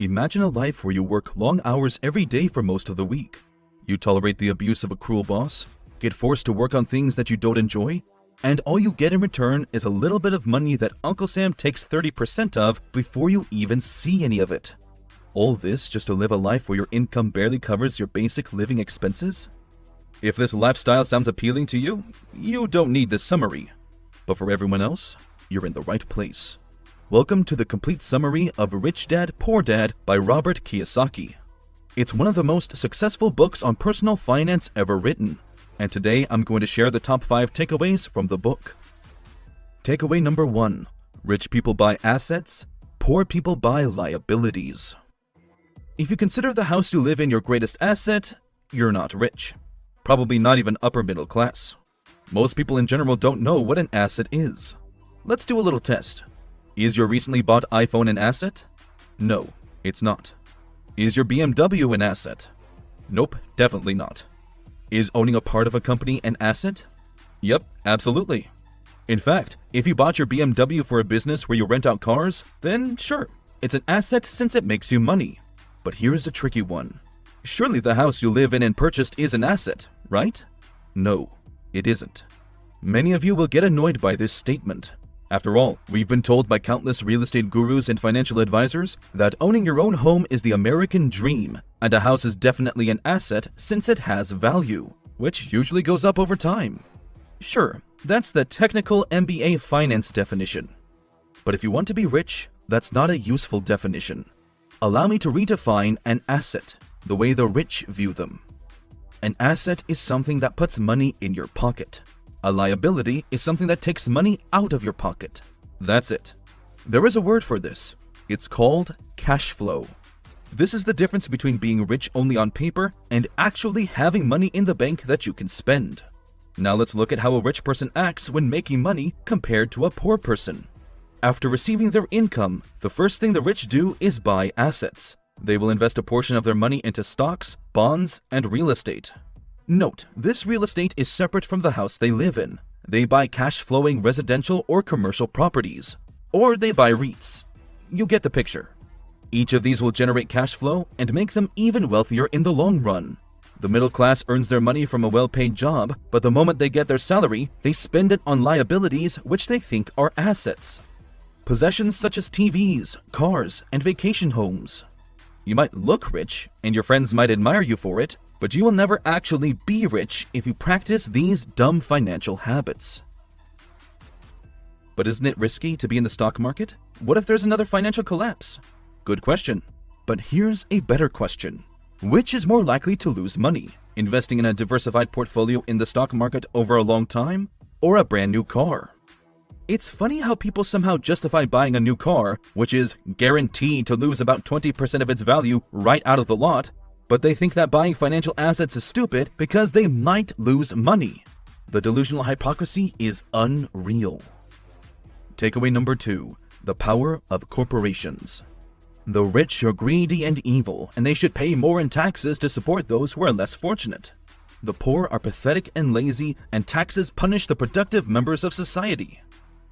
Imagine a life where you work long hours every day for most of the week. You tolerate the abuse of a cruel boss, get forced to work on things that you don't enjoy, and all you get in return is a little bit of money that Uncle Sam takes 30% of before you even see any of it. All this just to live a life where your income barely covers your basic living expenses? If this lifestyle sounds appealing to you, you don't need this summary. But for everyone else, you're in the right place. Welcome to the complete summary of Rich Dad, Poor Dad by Robert Kiyosaki. It's one of the most successful books on personal finance ever written, and today I'm going to share the top 5 takeaways from the book. Takeaway number 1. Rich people buy assets, poor people buy liabilities. If you consider the house you live in your greatest asset, you're not rich. Probably not even upper middle class. Most people in general don't know what an asset is. Let's do a little test. Is your recently bought iPhone an asset? No, it's not. Is your BMW an asset? Nope, definitely not. Is owning a part of a company an asset? Yep, absolutely. In fact, if you bought your BMW for a business where you rent out cars, then sure, it's an asset since it makes you money. But here's a tricky one. Surely the house you live in and purchased is an asset, right? No, it isn't. Many of you will get annoyed by this statement. After all, we've been told by countless real estate gurus and financial advisors that owning your own home is the American dream, and a house is definitely an asset since it has value, which usually goes up over time. Sure, that's the technical MBA finance definition. But if you want to be rich, that's not a useful definition. Allow me to redefine an asset the way the rich view them. An asset is something that puts money in your pocket. A liability is something that takes money out of your pocket. That's it. There is a word for this. It's called cash flow. This is the difference between being rich only on paper and actually having money in the bank that you can spend. Now let's look at how a rich person acts when making money compared to a poor person. After receiving their income, the first thing the rich do is buy assets. They will invest a portion of their money into stocks, bonds, and real estate. Note, this real estate is separate from the house they live in. They buy cash-flowing residential or commercial properties. Or they buy REITs. You get the picture. Each of these will generate cash flow and make them even wealthier in the long run. The middle class earns their money from a well-paid job, but the moment they get their salary, they spend it on liabilities which they think are assets. Possessions such as TVs, cars, and vacation homes. You might look rich, and your friends might admire you for it, but you will never actually be rich if you practice these dumb financial habits. But isn't it risky to be in the stock market? What if there's another financial collapse? Good question. But here's a better question. Which is more likely to lose money? Investing in a diversified portfolio in the stock market over a long time, or a brand new car? It's funny how people somehow justify buying a new car, which is guaranteed to lose about 20% of its value right out of the lot, but they think that buying financial assets is stupid because they might lose money. The delusional hypocrisy is unreal. Takeaway number 2. The power of corporations. The rich are greedy and evil, and they should pay more in taxes to support those who are less fortunate. The poor are pathetic and lazy, and taxes punish the productive members of society.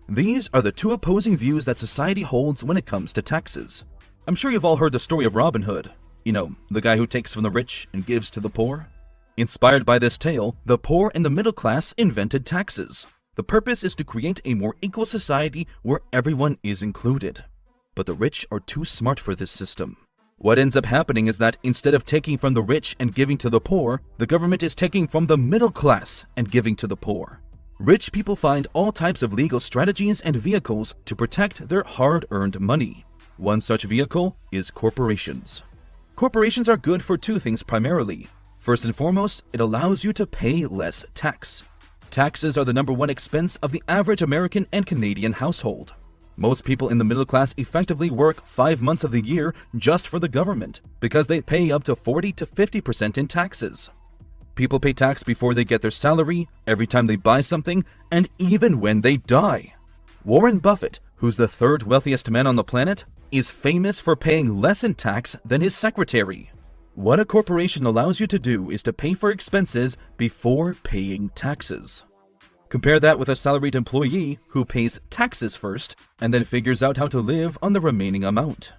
These are the two opposing views that society holds when it comes to taxes. I'm sure you've all heard the story of Robin Hood. You know, the guy who takes from the rich and gives to the poor. Inspired by this tale, the poor and the middle class invented taxes. The purpose is to create a more equal society where everyone is included. But the rich are too smart for this system. What ends up happening is that instead of taking from the rich and giving to the poor, the government is taking from the middle class and giving to the poor. Rich people find all types of legal strategies and vehicles to protect their hard-earned money. One such vehicle is corporations. Corporations are good for two things primarily. First and foremost, it allows you to pay less tax. Taxes are the number one expense of the average American and Canadian household. Most people in the middle class effectively work 5 months of the year just for the government because they pay up to 40 to 50% in taxes. People pay tax before they get their salary, every time they buy something, and even when they die. Warren Buffett, who's the third wealthiest man on the planet, is famous for paying less in tax than his secretary. What a corporation allows you to do is to pay for expenses before paying taxes. Compare that with a salaried employee who pays taxes first and then figures out how to live on the remaining amount.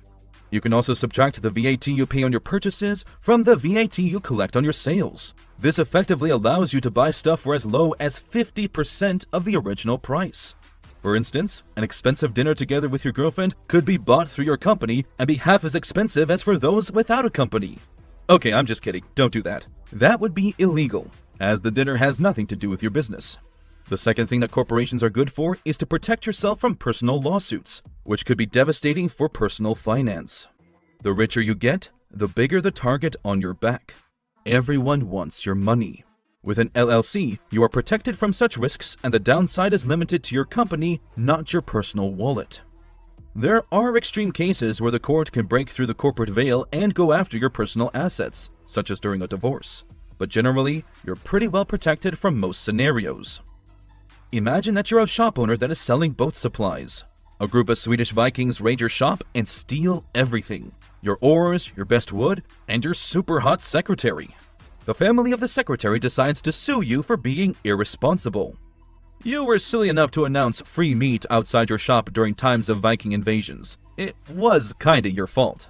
You can also subtract the VAT you pay on your purchases from the VAT you collect on your sales. This effectively allows you to buy stuff for as low as 50% of the original price. For instance, an expensive dinner together with your girlfriend could be bought through your company and be half as expensive as for those without a company. Okay, I'm just kidding. Don't do that. That would be illegal, as the dinner has nothing to do with your business. The second thing that corporations are good for is to protect yourself from personal lawsuits, which could be devastating for personal finance. The richer you get, the bigger the target on your back. Everyone wants your money. With an LLC, you are protected from such risks, and the downside is limited to your company, not your personal wallet. There are extreme cases where the court can break through the corporate veil and go after your personal assets, such as during a divorce. But generally, you're pretty well protected from most scenarios. Imagine that you're a shop owner that is selling boat supplies. A group of Swedish Vikings raid your shop and steal everything: your oars, your best wood, and your super hot secretary. The family of the secretary decides to sue you for being irresponsible. You were silly enough to announce free meat outside your shop during times of Viking invasions. It was kinda your fault.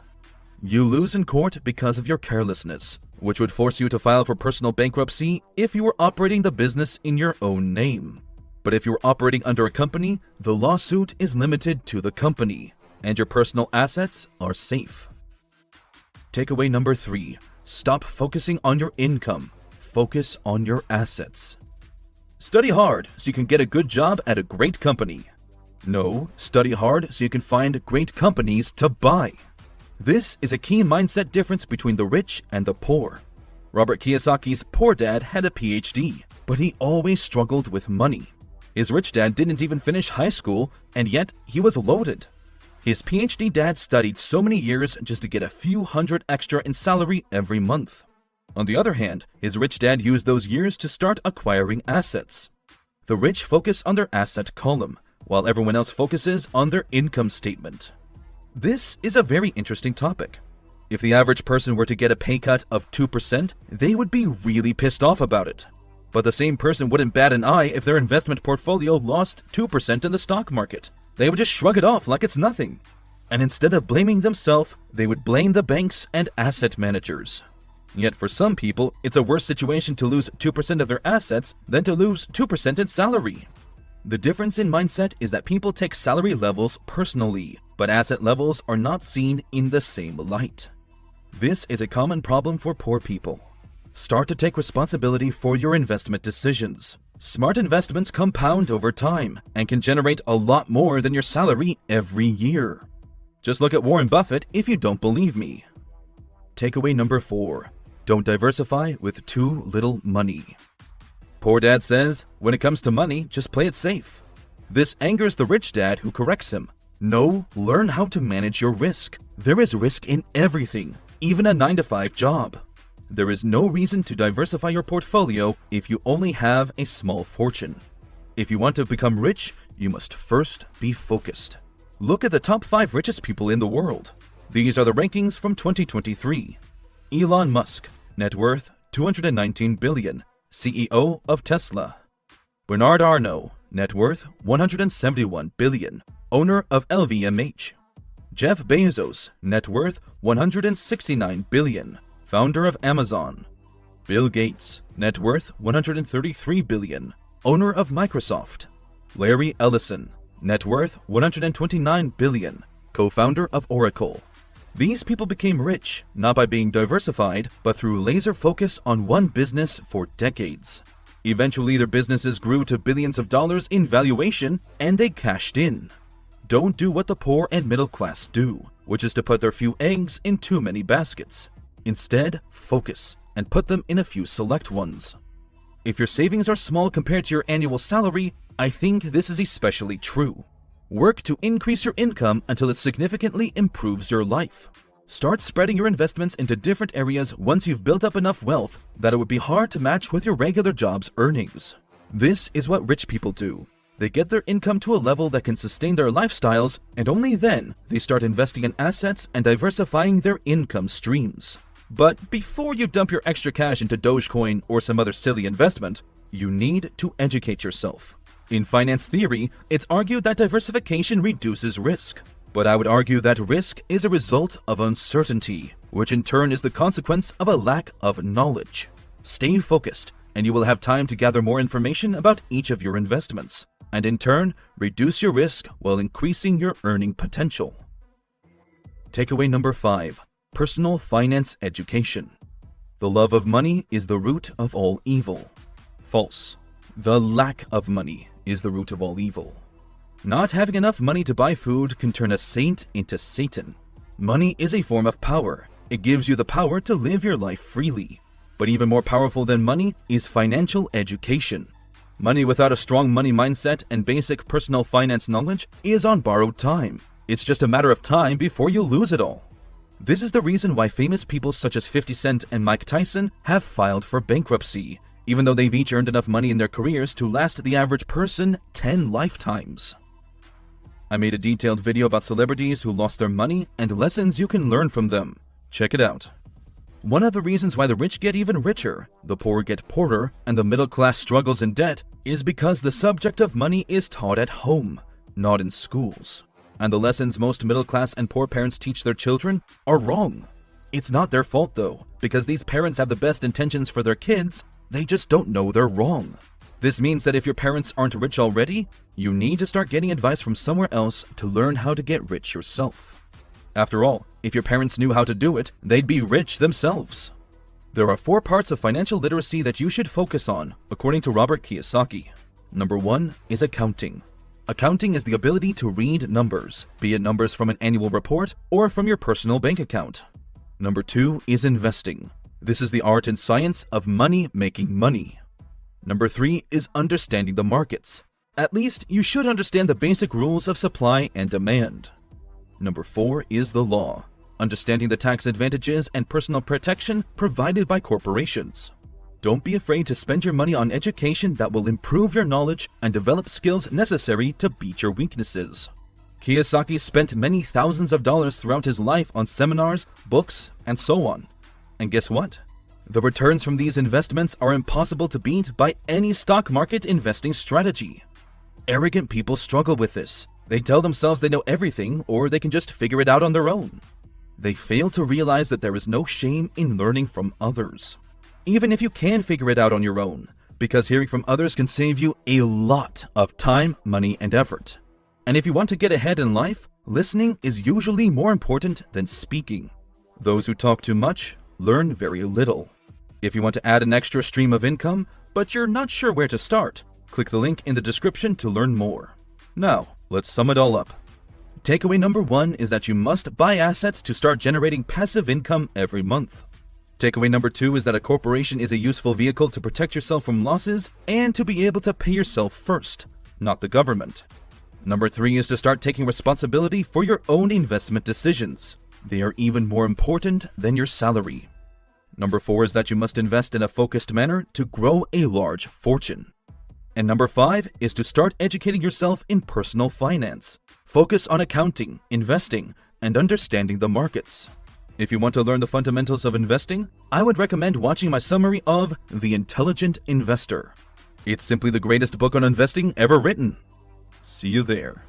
You lose in court because of your carelessness, which would force you to file for personal bankruptcy if you were operating the business in your own name. But if you were operating under a company, the lawsuit is limited to the company, and your personal assets are safe. Takeaway number 3. Stop focusing on your income. Focus on your assets. Study hard so you can get a good job at a great company. No, study hard so you can find great companies to buy. This is a key mindset difference between the rich and the poor. Robert Kiyosaki's poor dad had a PhD, but he always struggled with money. His rich dad didn't even finish high school, and yet he was loaded. His PhD dad studied so many years just to get a few hundred extra in salary every month. On the other hand, his rich dad used those years to start acquiring assets. The rich focus on their asset column, while everyone else focuses on their income statement. This is a very interesting topic. If the average person were to get a pay cut of 2%, they would be really pissed off about it. But the same person wouldn't bat an eye if their investment portfolio lost 2% in the stock market. They would just shrug it off like it's nothing. And instead of blaming themselves, they would blame the banks and asset managers. Yet for some people, it's a worse situation to lose 2% of their assets than to lose 2% in salary. The difference in mindset is that people take salary levels personally, but asset levels are not seen in the same light. This is a common problem for poor people. Start to take responsibility for your investment decisions. Smart investments compound over time and can generate a lot more than your salary every year. Just look at Warren Buffett if you don't believe me. Takeaway number 4. Don't diversify with too little money. Poor dad says, when it comes to money, just play it safe. This angers the rich dad who corrects him. No, learn how to manage your risk. There is risk in everything, even a 9-to-5 job. There is no reason to diversify your portfolio if you only have a small fortune. If you want to become rich, you must first be focused. Look at the top 5 richest people in the world. These are the rankings from 2023. Elon Musk, net worth $219 billion, CEO of Tesla. Bernard Arnault, net worth $171 billion, owner of LVMH. Jeff Bezos, net worth $169 billion, founder of Amazon. Bill Gates, net worth $133 billion, owner of Microsoft. Larry Ellison, net worth $129 billion, co-founder of Oracle. These people became rich, not by being diversified, but through laser focus on one business for decades. Eventually, their businesses grew to billions of dollars in valuation, and they cashed in. Don't do what the poor and middle class do, which is to put their few eggs in too many baskets. Instead, focus and put them in a few select ones. If your savings are small compared to your annual salary, I think this is especially true. Work to increase your income until it significantly improves your life. Start spreading your investments into different areas once you've built up enough wealth that it would be hard to match with your regular job's earnings. This is what rich people do. They get their income to a level that can sustain their lifestyles, and only then they start investing in assets and diversifying their income streams. But before you dump your extra cash into Dogecoin or some other silly investment, you need to educate yourself. In finance theory, it's argued that diversification reduces risk. But I would argue that risk is a result of uncertainty, which in turn is the consequence of a lack of knowledge. Stay focused, and you will have time to gather more information about each of your investments, and in turn, reduce your risk while increasing your earning potential. Takeaway number 5. Personal finance education. The love of money is the root of all evil. False. The lack of money is the root of all evil. Not having enough money to buy food can turn a saint into Satan. Money is a form of power. It gives you the power to live your life freely. But even more powerful than money is financial education. Money without a strong money mindset and basic personal finance knowledge is on borrowed time. It's just a matter of time before you lose it all. This is the reason why famous people such as 50 Cent and Mike Tyson have filed for bankruptcy, even though they've each earned enough money in their careers to last the average person 10 lifetimes. I made a detailed video about celebrities who lost their money and lessons you can learn from them. Check it out. One of the reasons why the rich get even richer, the poor get poorer, and the middle class struggles in debt is because the subject of money is taught at home, not in schools. And the lessons most middle class and poor parents teach their children are wrong. It's not their fault though, because these parents have the best intentions for their kids, they just don't know they're wrong. This means that if your parents aren't rich already, you need to start getting advice from somewhere else to learn how to get rich yourself. After all, if your parents knew how to do it, they'd be rich themselves. There are 4 parts of financial literacy that you should focus on, according to Robert Kiyosaki. Number 1 is accounting. Accounting is the ability to read numbers, be it numbers from an annual report or from your personal bank account. Number 2 is investing. This is the art and science of making money. Number 3 is understanding the markets. At least you should understand the basic rules of supply and demand. Number 4 is the law, understanding the tax advantages and personal protection provided by corporations. Don't be afraid to spend your money on education that will improve your knowledge and develop skills necessary to beat your weaknesses. Kiyosaki spent many thousands of dollars throughout his life on seminars, books, and so on. And guess what? The returns from these investments are impossible to beat by any stock market investing strategy. Arrogant people struggle with this. They tell themselves they know everything or they can just figure it out on their own. They fail to realize that there is no shame in learning from others, even if you can figure it out on your own, because hearing from others can save you a lot of time, money, and effort. And if you want to get ahead in life, listening is usually more important than speaking. Those who talk too much learn very little. If you want to add an extra stream of income, but you're not sure where to start, click the link in the description to learn more. Now, let's sum it all up. Takeaway number 1 is that you must buy assets to start generating passive income every month. Takeaway number 2 is that a corporation is a useful vehicle to protect yourself from losses and to be able to pay yourself first, not the government. Number 3 is to start taking responsibility for your own investment decisions. They are even more important than your salary. Number 4 is that you must invest in a focused manner to grow a large fortune. And number 5 is to start educating yourself in personal finance. Focus on accounting, investing, and understanding the markets. If you want to learn the fundamentals of investing, I would recommend watching my summary of The Intelligent Investor. It's simply the greatest book on investing ever written. See you there.